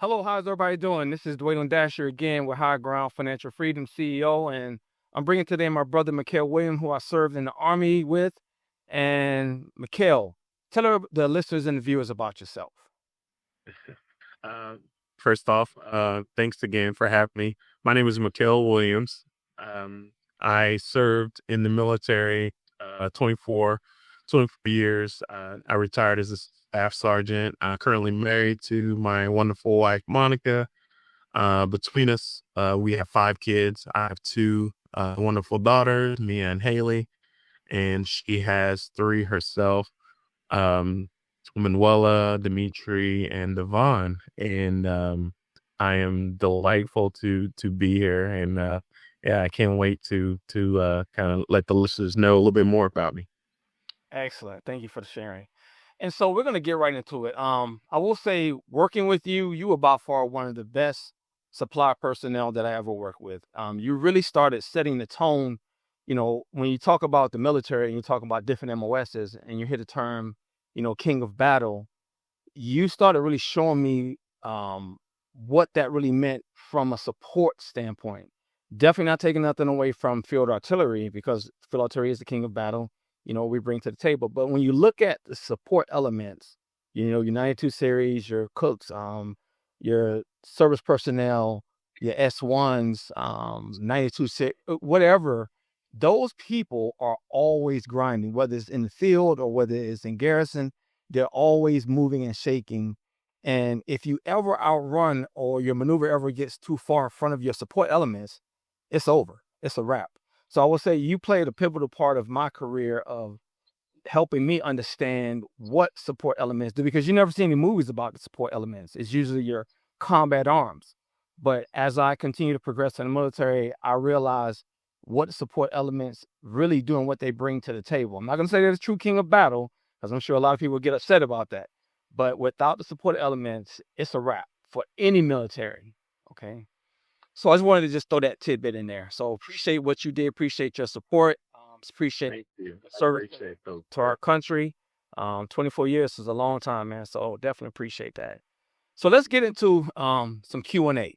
Hello, how's everybody doing? This is Dwayne Dasher again with High Ground Financial Freedom CEO, and I'm bringing today my brother Mikhail William, who I served in the Army with. And Mikhail, the listeners and the viewers about yourself. Uh, First off, thanks again for having me. My name is Mikhail Williams. I served in the military 24 years. I retired as a staff sergeant. I'm currently married to my wonderful wife, Monica. Between us, we have 5 kids. I have two wonderful daughters, Mia and Haley, and she has three herself. Um, Manuela, Dimitri, and Devon. And I am delightful to be here. And yeah, I can't wait to kind of let the listeners know a little bit more about me. Excellent. Thank you for the sharing. And so we're gonna get right into it. I will say, working with you, you were by far one of the best supply personnel that I ever worked with. You really started setting the tone. When you talk about the military and you talk about different MOSs, and you hear the term, king of battle, you started really showing me what that really meant from a support standpoint. Definitely not taking nothing away from field artillery, because field artillery is the king of battle. We bring to the table. But when you look at the support elements, your 92 series, your cooks, your service personnel, your S1s, 92 whatever, those people are always grinding, whether it's in the field or whether it's in garrison. They're always moving and shaking. And if you ever outrun or your maneuver ever gets too far in front of your support elements, it's over. It's a wrap. So I would say you played a pivotal part of my career of helping me understand what support elements do, because you never see any movies about the support elements. It's usually your combat arms. But as I continue to progress in the military, I realize what support elements really do and what they bring to the table. I'm not going to say they're the true king of battle, because I'm sure a lot of people get upset about that. But without the support elements, it's a wrap for any military. Okay. So I just wanted to just throw that tidbit in there. So appreciate what you did. Appreciate your support. Appreciate Thank you. the I service appreciate those. to our country. 24 years is a long time, man. So definitely appreciate that. So let's get into some Q&A.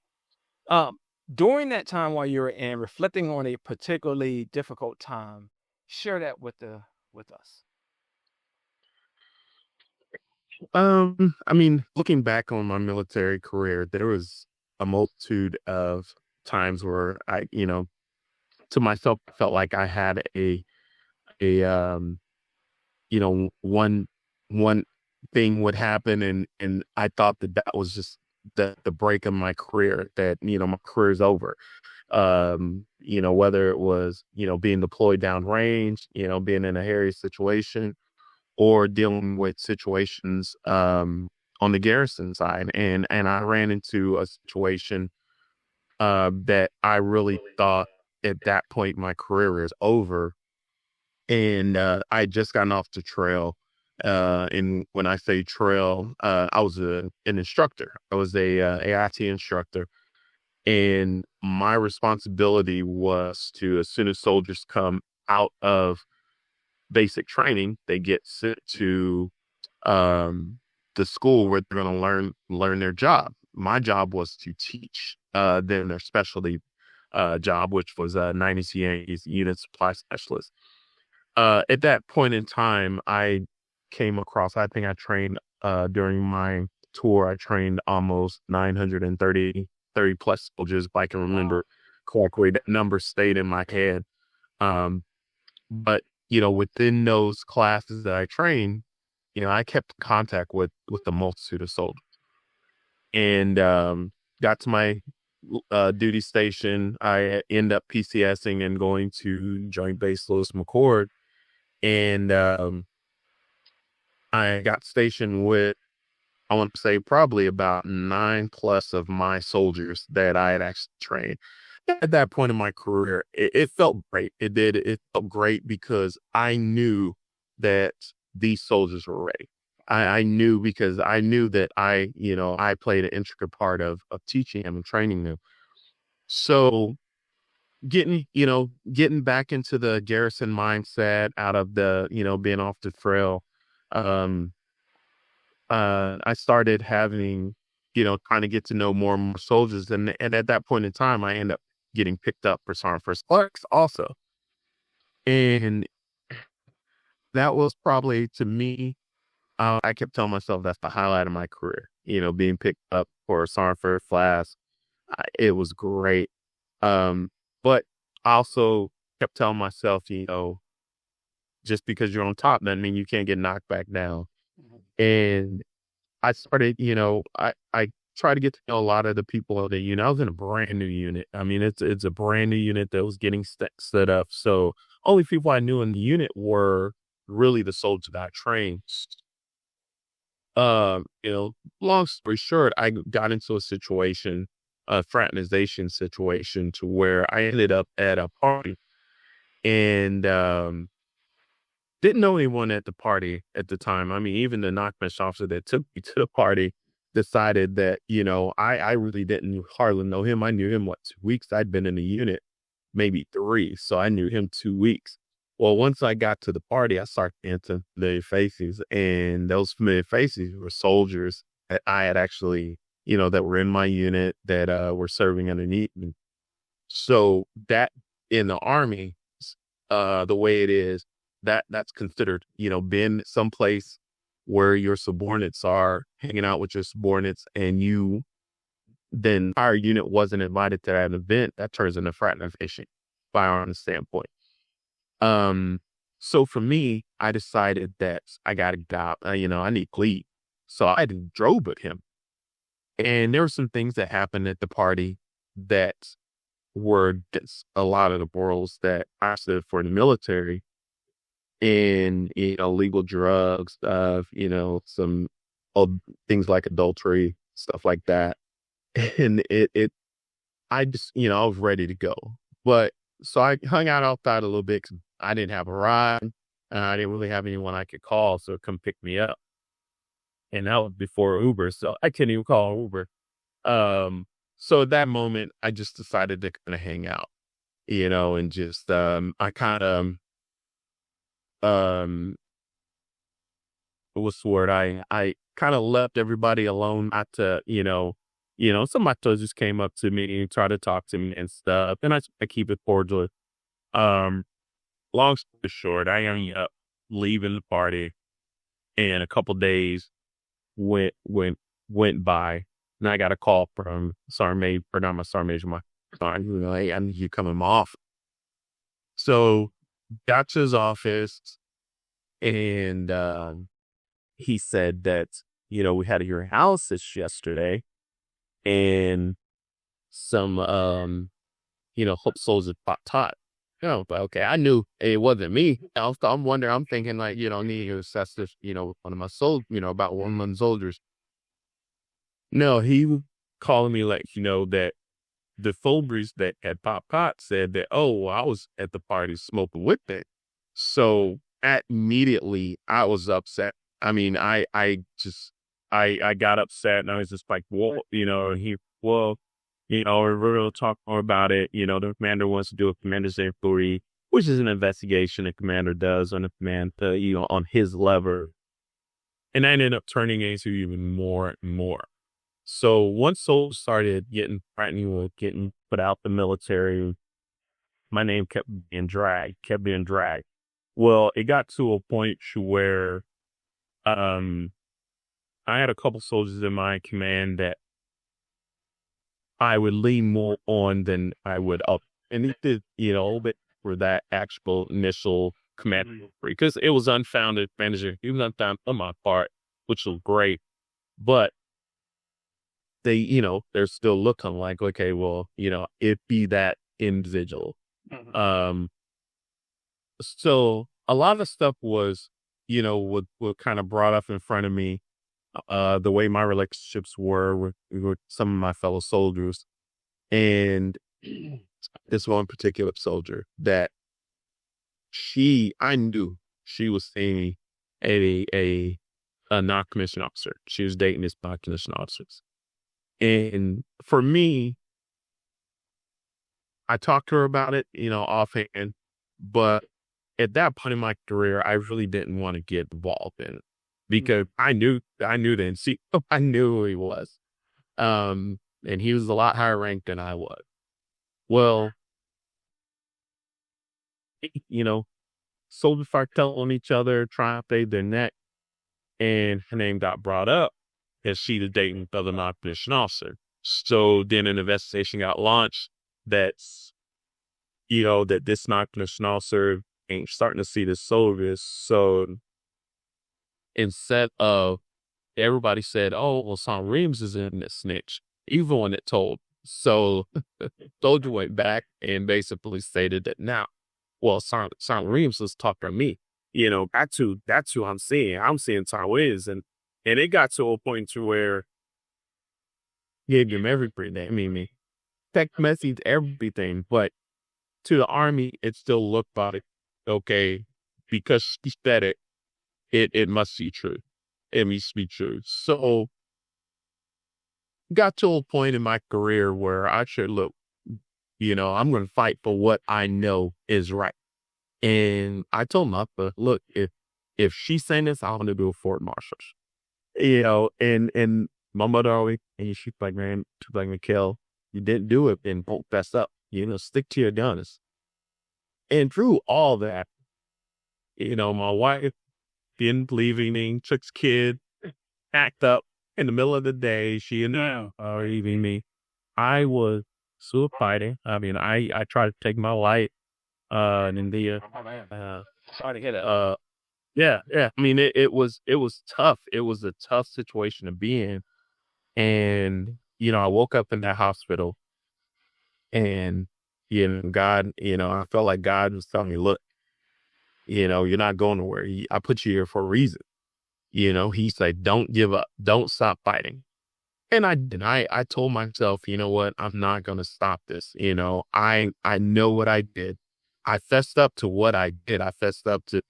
Um, During that time while you were in reflecting on a particularly difficult time, share that with us. I mean, looking back on my military career, there was a multitude of times where to myself, felt like I had a one thing would happen, and I thought that that was just the break of my career, that my career's over. Whether it was being deployed downrange, being in a hairy situation, or dealing with situations on the garrison side, and I ran into a situation that I really thought at that point my career is over. And I had just gotten off the trail. And when I say trail, I was an instructor. I was a AIT instructor, and my responsibility was to, as soon as soldiers come out of basic training, they get sent to the school where they're going to learn their job. My job was to teach them their specialty job, which was 90 CA's unit supply specialist. At that point in time, I came across, I think I trained during my tour, I trained almost 930 plus soldiers, if I can Wow. remember correctly. That number stayed in my head. Um, but within those classes that I trained, I kept contact with a multitude of soldiers, and got to my duty station. I end up PCSing and going to Joint Base Lewis McChord, and I got stationed with, I want to say, probably about 9 plus of my soldiers that I had actually trained. At that point in my career, it felt great. It did. It felt great because I knew that these soldiers were ready. I knew, because I knew that I played an intricate part of teaching them and training them. So getting back into the garrison mindset out of the, being off the trail, um, I started having trying to get to know more and more soldiers. And at that point in time, I end up getting picked up for Sergeant First Clerks also. And that was probably, to me, I kept telling myself that's the highlight of my career, being picked up for Sergeant First Class. It was great. Um, but I also kept telling myself, just because you're on top doesn't mean you can't get knocked back down. And I started, I try to get to know a lot of the people of the unit. I was in a brand new unit. I mean, it's a brand new unit that was getting set up. So only people I knew in the unit were really the soldiers that I trained. Um, you know, Long story short, I got into a situation, a fraternization situation, to where I ended up at a party and didn't know anyone at the party at the time. I mean, even the knockbench officer that took me to the party decided that, I really didn't hardly know him. I knew him, 2 weeks? I'd been in the unit maybe 3, so I knew him 2 weeks. Well, once I got to the party, I started dancing familiar faces, and those familiar faces were soldiers that I had actually, that were in my unit that were serving underneath me. So that in the army, the way it is, that's considered, being someplace where your subordinates are hanging out with your subordinates, and then our unit wasn't invited to that event. That turns into fraternization, firearms standpoint. Um, so for me, I decided that I got to get out. I need to leave. So I drove with him, and there were some things that happened at the party that were against a lot of the morals that I stood for in the military, and illegal drugs, some things like adultery, stuff like that. And I just, I was ready to go. But so I hung out outside a little bit 'cause I didn't have a ride. I didn't really have anyone I could call so come pick me up. And that was before Uber, so I couldn't even call Uber. So at that moment, I just decided to kind of hang out, and just I kind of um what's the word? I kind of left everybody alone, not to, some of my toes just came up to me and tried to talk to me and stuff. And I keep it cordial. Um, Long story short, I ended up leaving the party, and a couple days went went went by, and I got a call from Sergeant Major, or not my Sergeant Major, my sergeant, hey, I need you coming off. So got to his office, and he said that, we had your house this yesterday, and some, hope soldiers got taught. But okay, I knew it wasn't me. I'm wondering, I'm thinking like, need to assess this, one of my soldiers, about one of my soldiers. No, he was calling me like, that the soldiers that had popped pot said that, oh, well, I was at the party smoking with it. So immediately I was upset. I mean, I got upset, and I was just like, well, well, we're going to talk more about it. The commander wants to do a commander's inquiry, which is an investigation the commander does on the command, on his lever. And that ended up turning into even more and more. So once soldiers started getting threatened with getting put out the military, my name kept being dragged. Well, it got to a point to where um, I had a couple soldiers in my command that I would lean more on than I would up. And it did, a little bit for that actual initial command, because it was unfounded manager. It was unfounded on my part, which was great. But they, they're still looking like, okay, well, it be that individual. Um, so a lot of stuff was, what kind of brought up in front of me, the way my relationships were with some of my fellow soldiers. And this one particular soldier that I knew she was seeing a non-commissioned officer. She was dating this non-commissioned officers. And for me, I talked to her about it, offhand, but at that point in my career, I really didn't want to get involved in it because I knew then. I knew who he was. And he was a lot higher ranked than I was. Well, you know, soldiers start telling each other, trying to save their neck, and her name got brought up as she was dating the other non-commissioned officer. So then an investigation got launched that's, that this non-commissioned officer ain't starting to see the soldiers. So instead of everybody said, "Oh, well, Sam Reeves is in this snitch," even when it told. So soldier went back and basically stated that now, well, Sam Reeves was talking to me. That's who I'm seeing. I'm seeing Tyrese, and it got to a point to where he gave him everything. I mean, text message, everything, but to the army, it still looked like, okay, because she said it, it must be true. It must be true. So got to a point in my career where I should look, I'm going to fight for what I know is right. And I told Mappa, look, if she's saying this, I'm going to do a Fort Marshals. And my mother always, and she's like, man, she's like, Mikhail, you didn't do it and don't fess up. Stick to your guns. And through all that, my wife didn't believe anything, took his kid, packed up in the middle of the day. She and even me. I was suicidal. I mean, I tried to take my life. And the Sorry to hear that. yeah, yeah. I mean, it was tough. It was a tough situation to be in. And I woke up in that hospital, and God, I felt like God was telling me, look, you're not going nowhere. I put you here for a reason. He said, don't give up, don't stop fighting. And I told myself, you know what, I'm not gonna stop this. I know what I did. I fessed up to what I did. I fessed up to,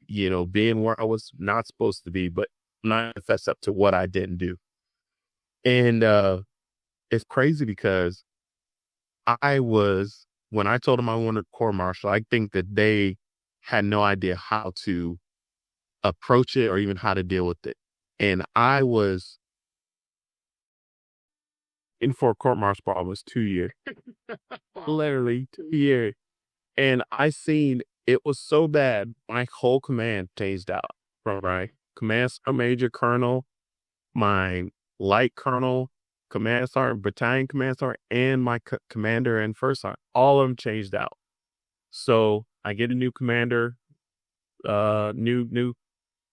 being where I was not supposed to be, but I'm not gonna fess up to what I didn't do. And it's crazy because when I told them I wanted court martial, I think that they had no idea how to approach it or even how to deal with it. And I was in for a court martial for almost 2 years, literally 2 years. And I seen it was so bad, my whole command phased out from my command sergeant major colonel, my light colonel, command sergeant, battalion command sergeant, and my commander and first sergeant. All of them changed out. So I get a new commander, new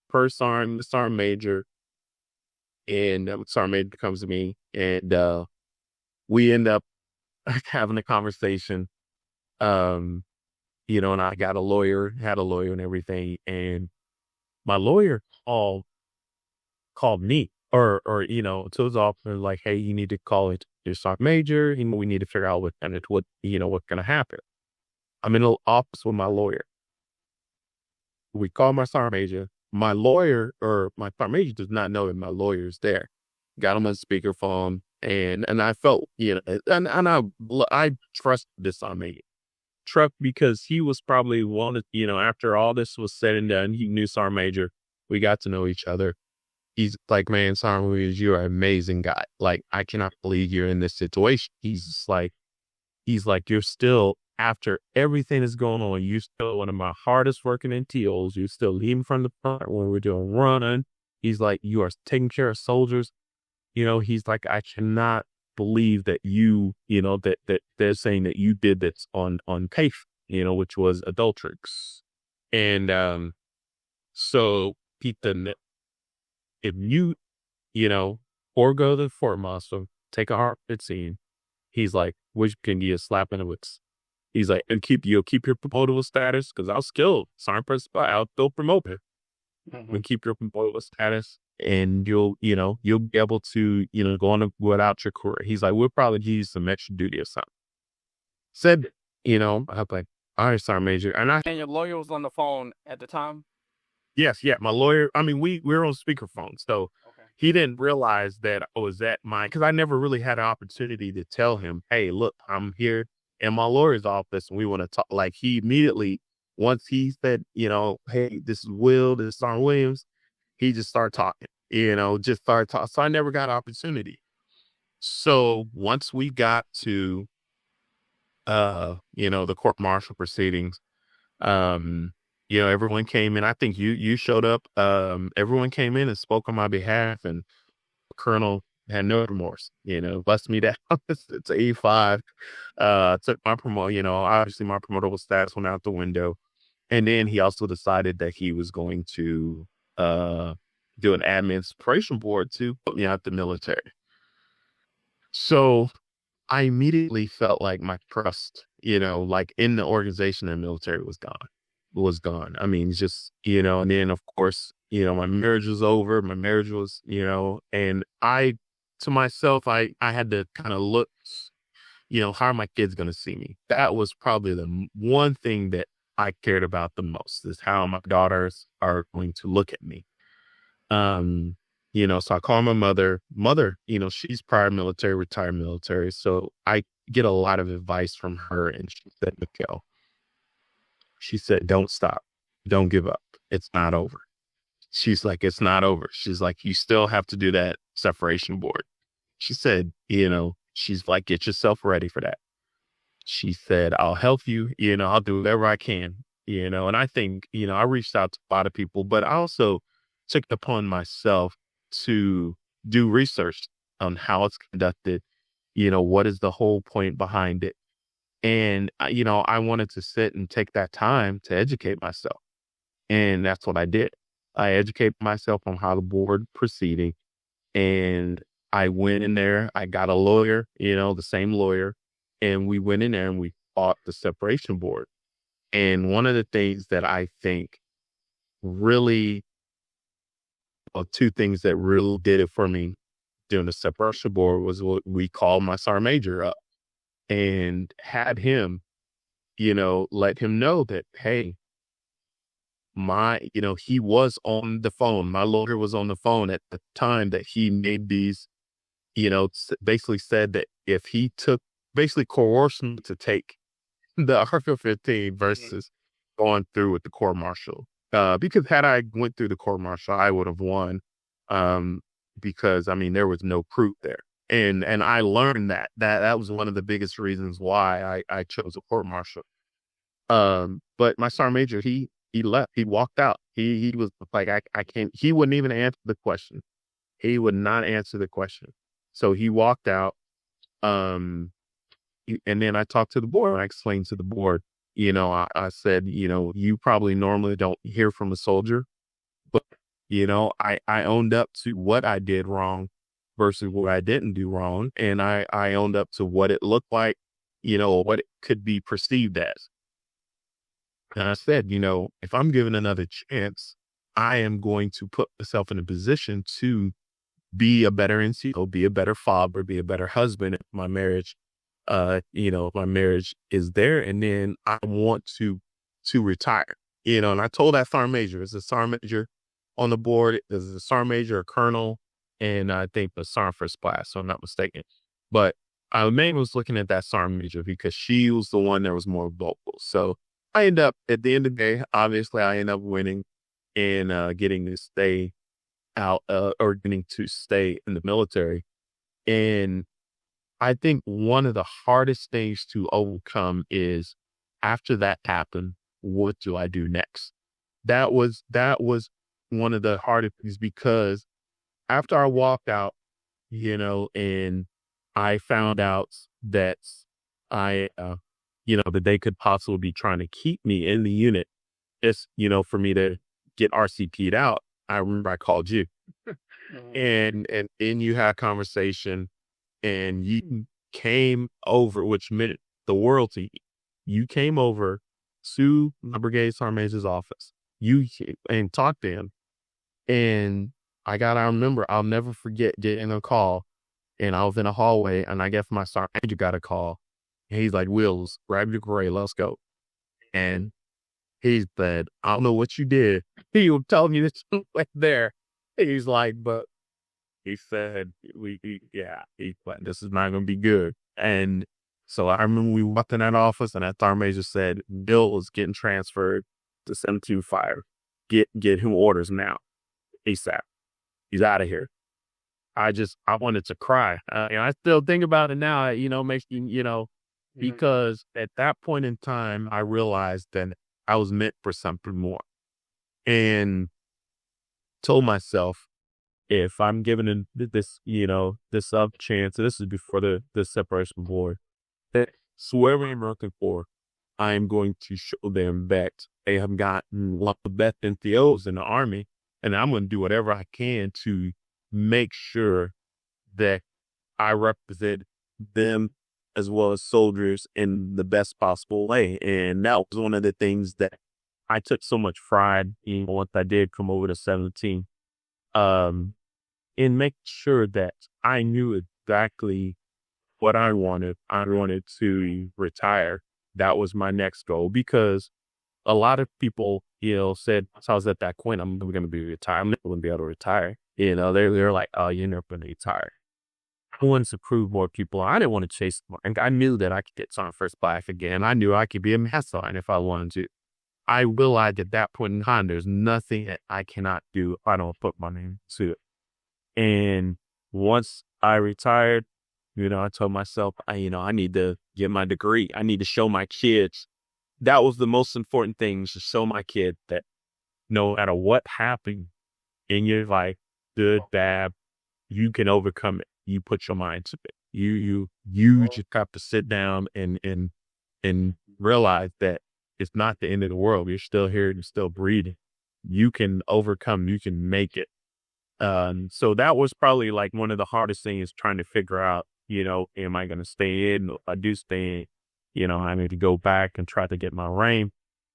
first sergeant major, and sergeant major comes to me, and we end up having a conversation. And I got had a lawyer and everything. And my lawyer called me to his office, like, hey, you need to call it your sergeant major. We need to figure out what's going to happen. I'm in the office with my lawyer. We call my sergeant major. My lawyer or my sergeant major does not know that my lawyer is there. Got him on speakerphone. And I felt, and I trust this sergeant major. Truck because he was probably after all this was said and done, he knew Sergeant Major. We got to know each other. He's like, man, Sergeant Major, you're an amazing guy. Like, I cannot believe you're in this situation. He's like, you're still, after everything that's going on, you're still one of my hardest working NTOs. You're still leading from the front when we're doing running. He's like, you are taking care of soldiers. He's like, I cannot believe that that they're saying that you did this on PAFE, which was adulterix. And so Pete, if forego the Fort Muscle, take a heart scene, he's like, which can give you a slap in the wits. He's like, and you'll keep your promotional status, because I'll still I'll still promote it. And keep your promotional status, and you'll be able to, go on without your career. He's like, we'll probably give you some extra duty or something. Said, I'm like, all right, Sergeant Major. And your lawyer was on the phone at the time? Yes, yeah, my lawyer, I mean, we were on speakerphone, so Okay. he didn't realize that I was because I never really had an opportunity to tell him, hey, look, I'm here in my lawyer's office and we want to talk. Like, he immediately, once he said, hey, this is Will, this is Sergeant Williams, he just started talking, just started talking. So I never got an opportunity. So once we got to, the court martial proceedings, um, everyone came in. I think you showed up. Everyone came in and spoke on my behalf, and Colonel had no remorse, bust me down to E5, took my promote, obviously my promotable status went out the window. And then he also decided that he was going to uh do an administration board to put me out the military. So I immediately felt like my trust, like in the organization and military was gone. I mean, just, and then of course, my marriage was over. My marriage was, and to myself, I had to kind of look, how are my kids going to see me? That was probably the one thing that I cared about the most is how my daughters are going to look at me. Um, so I call my mother, she's prior military, retired military. So I get a lot of advice from her. And she said, Mikhail, she said, don't stop. Don't give up. It's not over. She's like, it's not over. She's like, you still have to do that separation board. She said, she's like, get yourself ready for that. She said, I'll help you, I'll do whatever I can, and I think, I reached out to a lot of people, but I also took it upon myself to do research on how it's conducted, what is the whole point behind it. And, I wanted to sit and take that time to educate myself. And that's what I did. I educated myself on how the board proceeding. And I went in there, I got a lawyer, the same lawyer, and we went in there and we fought the separation board. And one of the things that I think really, well, two things that really did it for me during the separation board was what we called my sergeant major up and had him, let him know that, hey, he was on the phone. My lawyer was on the phone at the time that he made these, basically said that if he took, basically coerced me to take the Article 15 versus going through with the court martial. Because had I went through the court martial, I would have won. Um, because I mean, there was no proof there. And I learned that was one of the biggest reasons why I chose a court martial. But my sergeant major, he left. He walked out. He was like, I can't. He wouldn't even answer the question. He would not answer the question. So he walked out. Um, and then I talked to the board. And I explained to the board. I said, you probably normally don't hear from a soldier, but I owned up to what I did wrong versus what I didn't do wrong, and I owned up to what it looked like, what it could be perceived as. And I said, if I'm given another chance, I am going to put myself in a position to be a better NCO, be a better father, be a better husband if my marriage, if my marriage is there. And then I want to retire, and I told that sergeant major, it's a sergeant major on the board. There's a sergeant major, a colonel, and I think the sergeant first class, so I'm not mistaken. But I mainly was looking at that sergeant major because she was the one that was more vocal. So I end up at the end of the day, obviously I end up winning and getting to stay out or getting to stay in the military. And I think one of the hardest things to overcome is after that happened, what do I do next? That was one of the hardest things because after I walked out, and I found out that I, that they could possibly be trying to keep me in the unit. It's, for me to get RCP'd out. I remember I called you and then you had a conversation and you came over, which meant the world to you. You came over to my brigade sergeant major's office. And talked to him. And I remember, I'll never forget getting a call and I was in a hallway and I guess my sergeant major got a call. And he's like, Wills, grab your gray, let's go. And he said, I don't know what you did. He was telling me this right there. He's like, but he said, he's like, this is not going to be good. And so I remember we walked in that office and that sergeant major said, Bill is getting transferred to 72 Fire. Get him orders now. ASAP. He's out of here. I wanted to cry. And I still think about it now, makes me, Mhm. because at that point in time, I realized that I was meant for something more and told myself, if I'm given this, this up chance, this is before the separation board, that whoever I'm working for, I am going to show them that they have gotten one of the best NCOs in the Army, and I'm going to do whatever I can to make sure that I represent them as well as soldiers in the best possible way. And that was one of the things that I took so much pride in once I did come over to 17, um, in making sure that I knew exactly what I wanted. I wanted to retire. That was my next goal because a lot of people, said, so I was at that point, I'm never going to be retired. I'm never going to be able to retire. They're like, oh, you're never going to retire. I wanted to prove more people. I didn't want to chase more. And I knew that I could get on first class again. I knew I could be a master sergeant if I wanted to. I realized at that point in time, there's nothing that I cannot do if I don't put my name to it. And once I retired, I told myself, I need to get my degree. I need to show my kids. That was the most important thing, is to show my kid that no matter what happened in your life, good, bad, you can overcome it. You put your mind to it. You just have to sit down and realize that it's not the end of the world. You're still here. You're still breathing. You can overcome. You can make it. So that was probably like one of the hardest things, trying to figure out, am I going to stay in? If I do stay in, I need to go back and try to get my reign,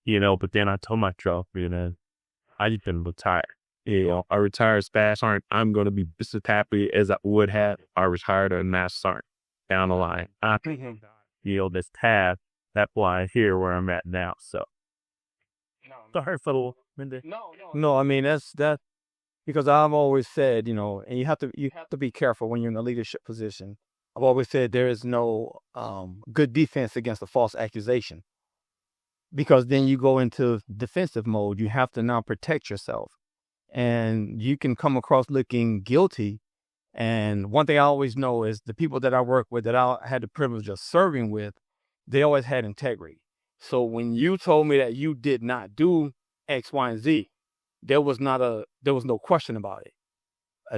but then I told myself, I just been retired. I retired as fast sergeant. I'm going to be just as happy as I would have if I retired as a master sergeant down the line. I think, Mhm. this task, that's why I'm here where I'm at now. So No, sorry for the, no, I mean that because I've always said, and you have to be careful when you're in a leadership position. I've always said there is no good defense against a false accusation because then you go into defensive mode. You have to now protect yourself, and you can come across looking guilty. And one thing I always know is the people that I work with, that I had the privilege of serving with, they always had integrity. So when you told me that you did not do X, Y, and Z, there was no question about it.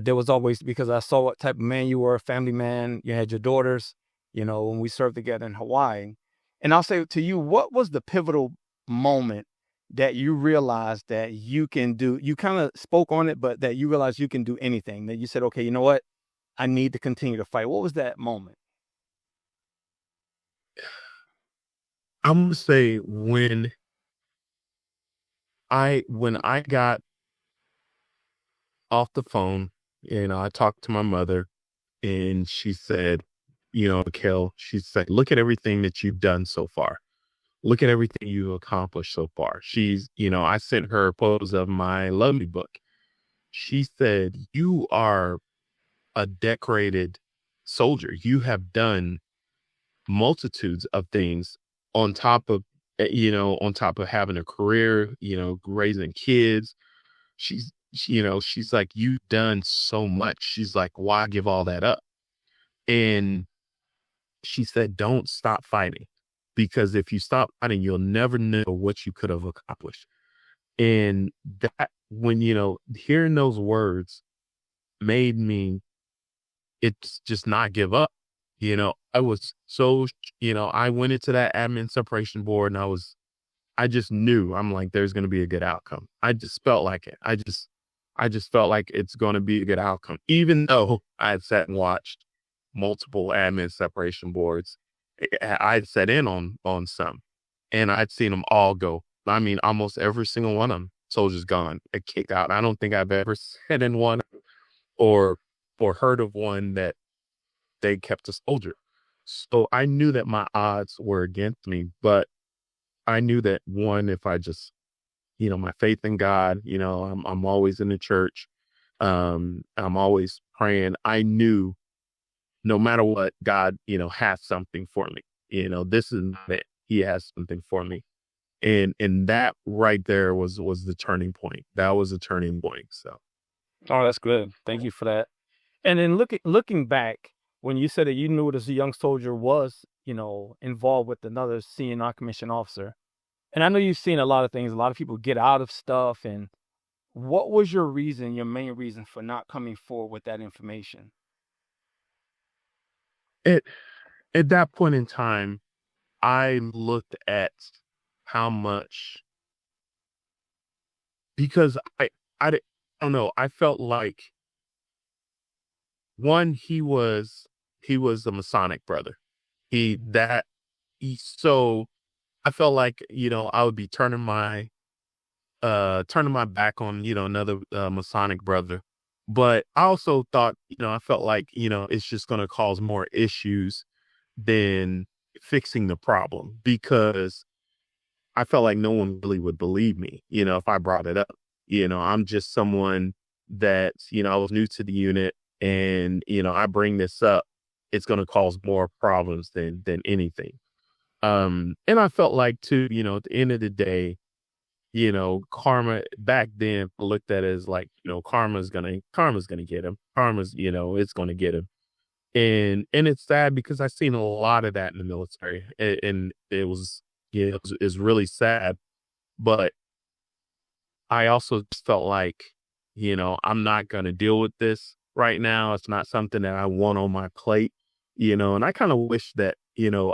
There was always, because I saw what type of man you were, a family man. You had your daughters, when we served together in Hawaii. And I'll say to you, what was the pivotal moment that you realized that you can do? You kind of spoke on it, but that you realized you can do anything. That you said, okay, you know what? I need to continue to fight. What was that moment? I'm gonna say when I got off the phone, I talked to my mother and she said, Kel, she said, look at everything that you've done so far. Look at everything you accomplished so far. I sent her photos of my lovely book. She said, you are a decorated soldier. You have done multitudes of things on top of, on top of having a career, raising kids. She's like, you've done so much. She's like, why give all that up? And she said, don't stop fighting, because if you stop fighting, you'll never know what you could have accomplished. And that, when, hearing those words made me, it's just not give up. I was so, I went into that admin separation board and I just knew, I'm like, there's going to be a good outcome. I just felt like it. I just felt like it's going to be a good outcome, even though I had sat and watched multiple admin separation boards. I'd sat in on some, and I'd seen them all go. I mean, almost every single one of them, soldiers gone, a kicked out. I don't think I've ever sat in one or heard of one that they kept a soldier. So I knew that my odds were against me, but I knew that, one, if I just, my faith in God, I'm always in the church. I'm always praying. I knew no matter what, God, has something for me. This is not it. He has something for me. And that right there was the turning point. That was a turning point. So Oh, that's good. Thank you for that. And then looking back, when you said that you knew this young soldier was, involved with another senior non-commissioned officer, and I know you've seen a lot of things. A lot of people get out of stuff. And what was your reason, your main reason for not coming forward with that information? At at that point in time, I looked at how much because I don't know, I felt like one, he was a Masonic brother. He that he so I felt like, I would be turning my back on, another Masonic brother. But I also thought, I felt like, it's just gonna cause more issues than fixing the problem because I felt like no one really would believe me, if I brought it up. I'm just someone that, I was new to the unit and, I bring this up, it's gonna cause more problems than anything. And I felt like too, at the end of the day, karma back then looked at it as like, karma's gonna get him. Karma's, it's gonna get him. And it's sad because I've seen a lot of that in the military. And it was it's really sad. But I also just felt like, I'm not gonna deal with this right now. It's not something that I want on my plate, and I kind of wish that,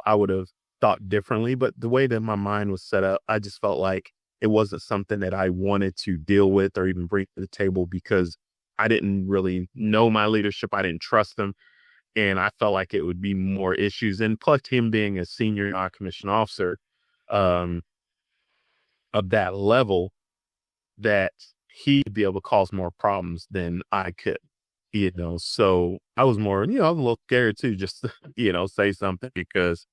I would have thought differently. But the way that my mind was set up, I just felt like it wasn't something that I wanted to deal with or even bring to the table because I didn't really know my leadership. I didn't trust them. And I felt like it would be more issues. And plus him being a senior non-commissioned officer um, of that level, that he'd be able to cause more problems than I could, So I was more, I was a little scared too, just to, say something because,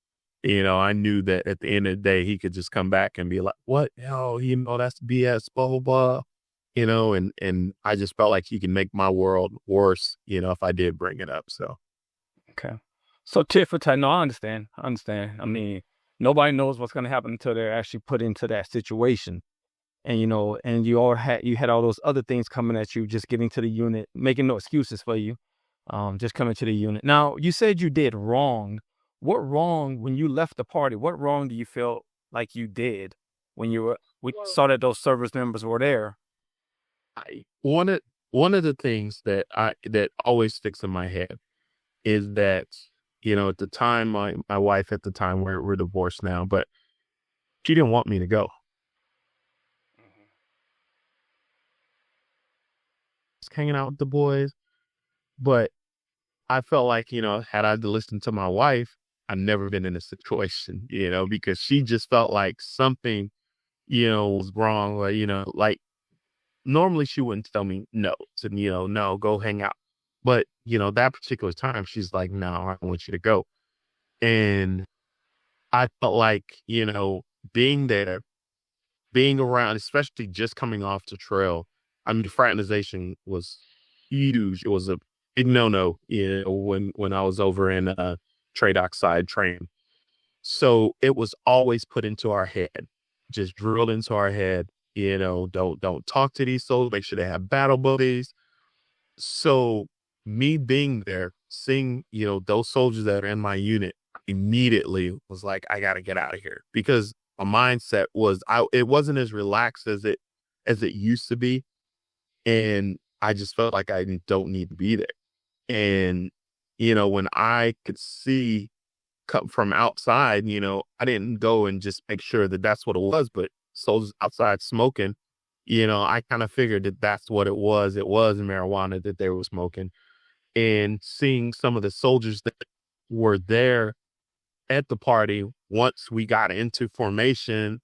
I knew that at the end of the day, he could just come back and be like, what? Oh, that's BS, blah, blah, blah, and I just felt like he can make my world worse, if I did bring it up. So, Okay. So tit for tat. No, I understand. I understand. I mean, nobody knows what's going to happen until they're actually put into that situation. And and you had all those other things coming at you, just getting to the unit, making no excuses for you, just coming to the unit. Now, you said you did wrong. What wrong when you left the party? What wrong do you feel like you did when we well, saw that those service members were there? I one of the things that always sticks in my head is that, at the time, my wife at the time, we're divorced now, but she didn't want me to go. Just hanging out with the boys, but I felt like, had I listened to my wife, I'd never been in a situation, because she just felt like something, was wrong. Or, like normally she wouldn't tell me no, to, no, go hang out. But, that particular time, she's like, no, I want you to go. And I felt like, being there, being around, especially just coming off the trail, I mean, fraternization was huge. It was a big no-no, when I was over in Trade Oxide train. So it was always put into our head, just drilled into our head, don't talk to these souls, make sure they have battle buddies. So me being there, seeing, those soldiers that are in my unit immediately was like, I gotta get out of here because my mindset was it wasn't as relaxed as it used to be. And I just felt like I don't need to be there. And, when I could see come from outside, I didn't go and just make sure that that's what it was, but soldiers outside smoking, I kind of figured that that's what it was. It was marijuana that they were smoking. And seeing some of the soldiers that were there at the party once we got into formation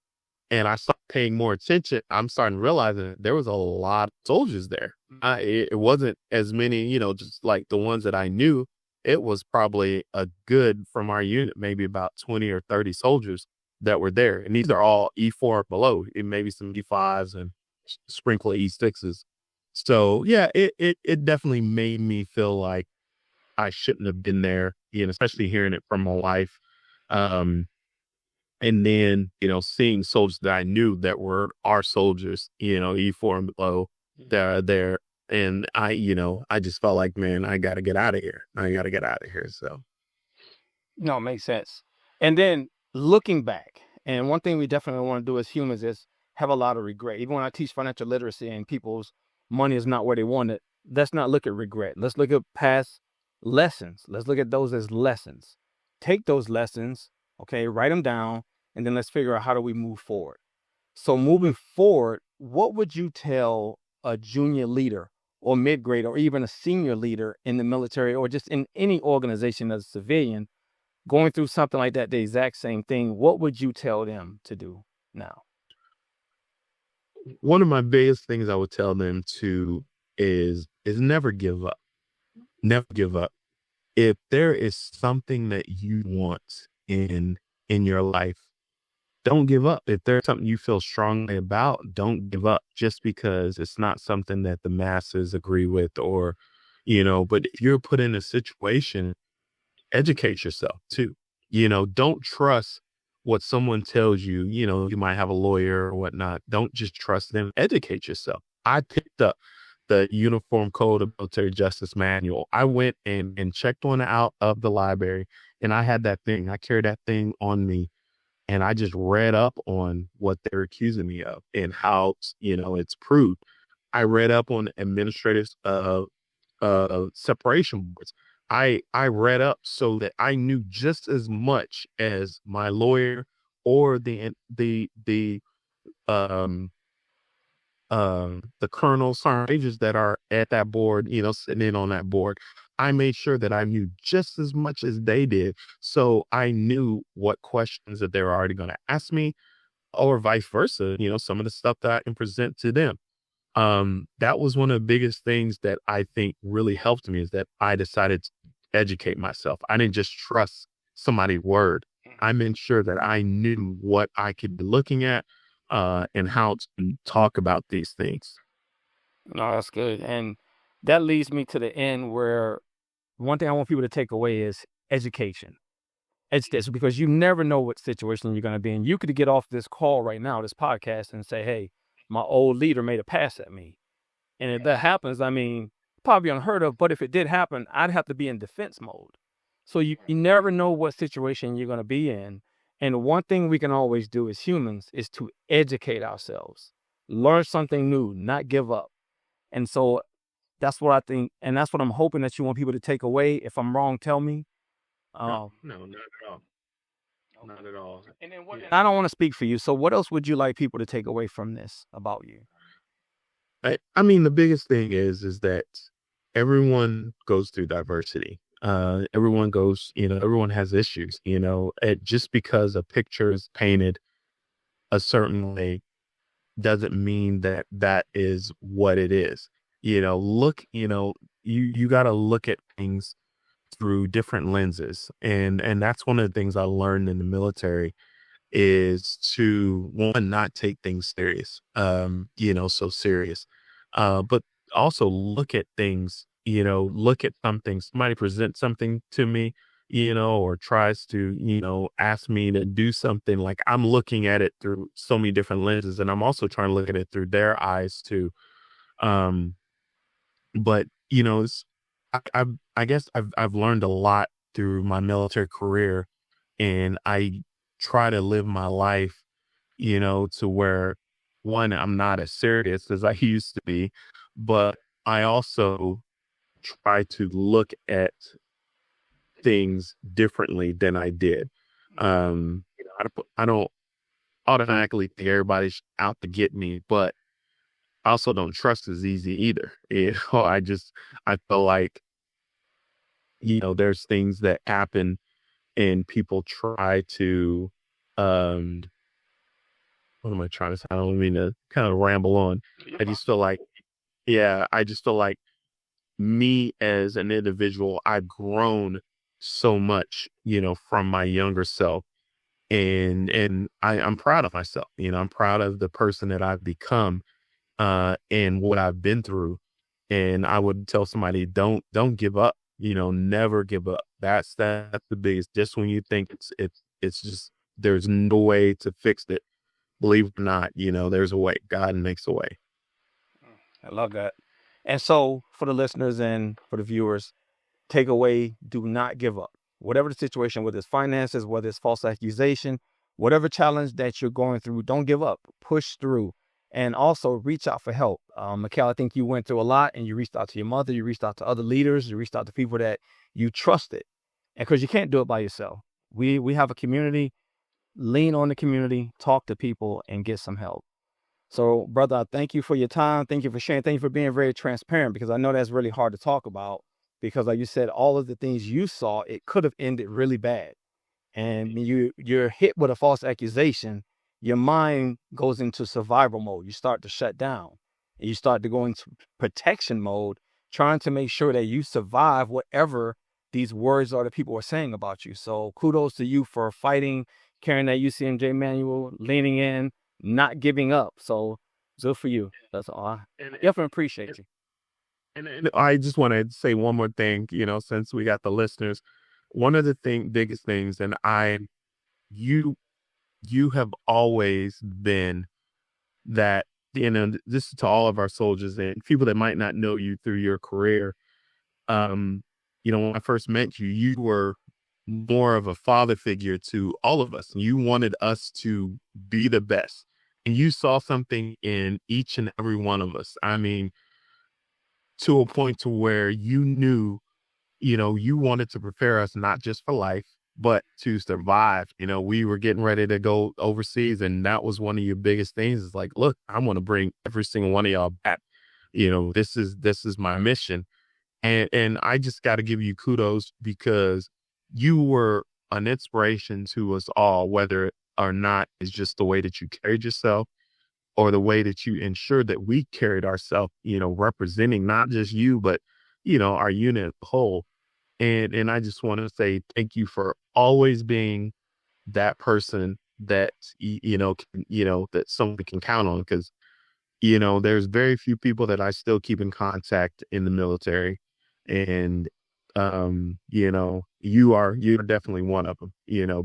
and I started paying more attention, I'm starting to realize that there was a lot of soldiers there. It wasn't as many, just like the ones that I knew. It was probably a good from our unit, maybe about 20 or 30 soldiers that were there. And these are all E4 or below, and maybe some E5s and sprinkle of E6s. So yeah, it definitely made me feel like I shouldn't have been there, especially hearing it from my wife. Um, and then, seeing soldiers that I knew that were our soldiers, E4 and below that are there. And I just felt like, man, I got to get out of here. I got to get out of here. So, No, it makes sense. And then looking back, and one thing we definitely want to do as humans is have a lot of regret. Even when I teach financial literacy and people's money is not where they want it, let's not look at regret. Let's look at past lessons. Let's look at those as lessons. Take those lessons, okay, write them down, and then let's figure out how do we move forward. So moving forward, what would you tell a junior leader or mid-grade or even a senior leader in the military or just in any organization as a civilian going through something like that, the exact same thing? What would you tell them to do now? one of my biggest things I would tell them to is never give up. Never give up. If there is something that you want in your life, don't give up. If there's something you feel strongly about, don't give up just because it's not something that the masses agree with but if you're put in a situation, educate yourself too. Don't trust what someone tells you. You might have a lawyer or whatnot. Don't just trust them. Educate yourself. I picked up the Uniform Code of Military Justice Manual. I went and checked one out of the library, and I had that thing. I carried that thing on me, and I just read up on what they're accusing me of and how it's proved. I read up on administrative separation boards. I read up so that I knew just as much as my lawyer or um the colonels, sergeant majors that are at that board, sitting in on that board. I made sure that I knew just as much as they did. So I knew what questions that they were already going to ask me, or vice versa, some of the stuff that I can present to them. That was one of the biggest things that I think really helped me, is that I decided to educate myself. I didn't just trust somebody's word. I made sure that I knew what I could be looking at, and how to talk about these things. No, that's good. And that leads me to the end where one thing I want people to take away is education. Education, because you never know what situation you're going to be in. You could get off this call right now, this podcast, and say, hey, my old leader made a pass at me. And if that happens, I mean, probably unheard of, but if it did happen, I'd have to be in defense mode. So you never know what situation you're going to be in. And one thing we can always do as humans is to educate ourselves, learn something new, not give up. And so that's what I think. And that's what I'm hoping that you want people to take away. If I'm wrong, tell me. No, Um, no, not at all. Not okay. at all. And then what, Yeah. and I don't want to speak for you. So what else would you like people to take away from this about you? I mean, the biggest thing is that everyone goes through diversity. Everyone has issues, just because a picture is painted a certain way doesn't mean that that is what it is. You got to look at things through different lenses. And that's one of the things I learned in the military, is to, one, not take things serious, so serious. But also look at things, look at something, somebody presents something to me, or tries to, ask me to do something. Like, I'm looking at it through so many different lenses, and I'm also trying to look at it through their eyes too. Um, but I guess I've learned a lot through my military career, and I try to live my life, to where, one, I'm not as serious as I used to be, but I also try to look at things differently than I did. I don't automatically think everybody's out to get me, but I also don't trust as easy either. I feel like, there's things that happen and people try to, um, what am I trying to say? I don't mean to kind of ramble on. You're I fine. just feel like, yeah, I just feel like me as an individual, I've grown so much, from my younger self. And I'm proud of myself. I'm proud of the person that I've become, and what I've been through. And I would tell somebody, don't give up, never give up. That's the biggest. Just when you think it's just, there's no way to fix it, believe it or not, there's a way. God makes a way. I love that. And so for the listeners and for the viewers, takeaway, do not give up. Whatever the situation, whether it's finances, whether it's false accusation, whatever challenge that you're going through, don't give up. Push through. And also reach out for help. Mikhail, I think you went through a lot and you reached out to your mother, you reached out to other leaders, you reached out to people that you trusted. And because you can't do it by yourself. We have a community, lean on the community, talk to people, and get some help. So, brother, I thank you for your time. Thank you for sharing. Thank you for being very transparent because I know that's really hard to talk about because, like you said, all of the things you saw, it could have ended really bad. And when you're hit with a false accusation, your mind goes into survival mode. You start to shut down and you start to go into protection mode, trying to make sure that you survive whatever these words are that people are saying about you. So kudos to you for fighting, carrying that UCMJ manual, leaning in, not giving up. So good for you. That's all. I And definitely appreciate you. and I just want to say one more thing, since we got the listeners, one of the biggest things, and you, you have always been that, this is to all of our soldiers and people that might not know you through your career. Um, when I first met you, you were more of a father figure to all of us. You wanted us to be the best. And you saw something in each and every one of us. I mean, to a point to where you knew, you wanted to prepare us not just for life, but to survive. We were getting ready to go overseas, and that was one of your biggest things. Is like, look, I want to bring every single one of y'all back. This is my mission. And I just got to give you kudos because you were an inspiration to us all, whether or not it's just the way that you carried yourself or the way that you ensured that we carried ourselves, representing not just you, but, our unit as a whole. And I just want to say thank you for always being that person that, that somebody can count on. Because there's very few people that I still keep in contact in the military. And, you're definitely one of them,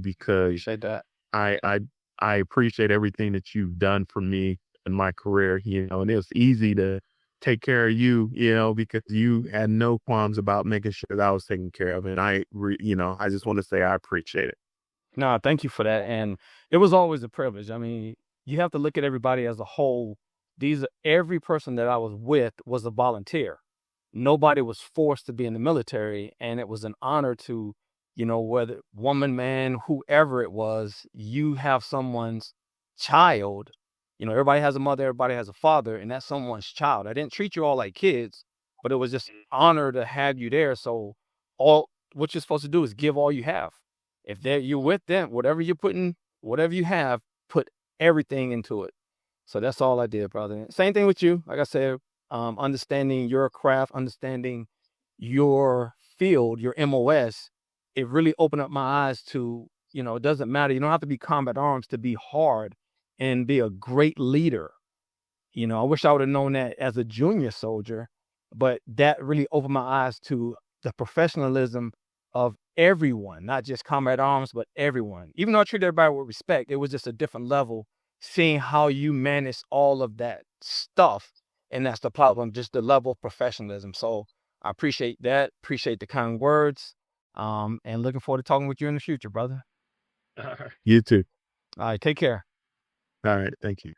because Appreciate that. I, I, I appreciate everything that you've done for me in my career, and it was easy to take care of you, because you had no qualms about making sure that I was taken care of. And I just want to say I appreciate it. No, thank you for that. And it was always a privilege. I mean, you have to look at everybody as a whole. Every person that I was with was a volunteer. Nobody was forced to be in the military, and it was an honor to, whether woman, man, whoever it was, you have someone's child. Everybody has a mother, everybody has a father, and that's someone's child. I didn't treat you all like kids, but it was just an honor to have you there. So all what you're supposed to do is give all you have. If you're with them, whatever you're putting, whatever you have, put everything into it. So that's all I did, brother. Same thing with you. Like I said, understanding your craft, understanding your field, your MOS, it really opened up my eyes to, it doesn't matter. You don't have to be combat arms to be hard and be a great leader. I wish I would have known that as a junior soldier, but that really opened my eyes to the professionalism of everyone, not just combat arms, but everyone. Even though I treated everybody with respect, it was just a different level seeing how you manage all of that stuff. And that's the problem, just the level of professionalism. So I appreciate that, appreciate the kind words, and looking forward to talking with you in the future, brother. You too. All right, take care. All right. Thank you.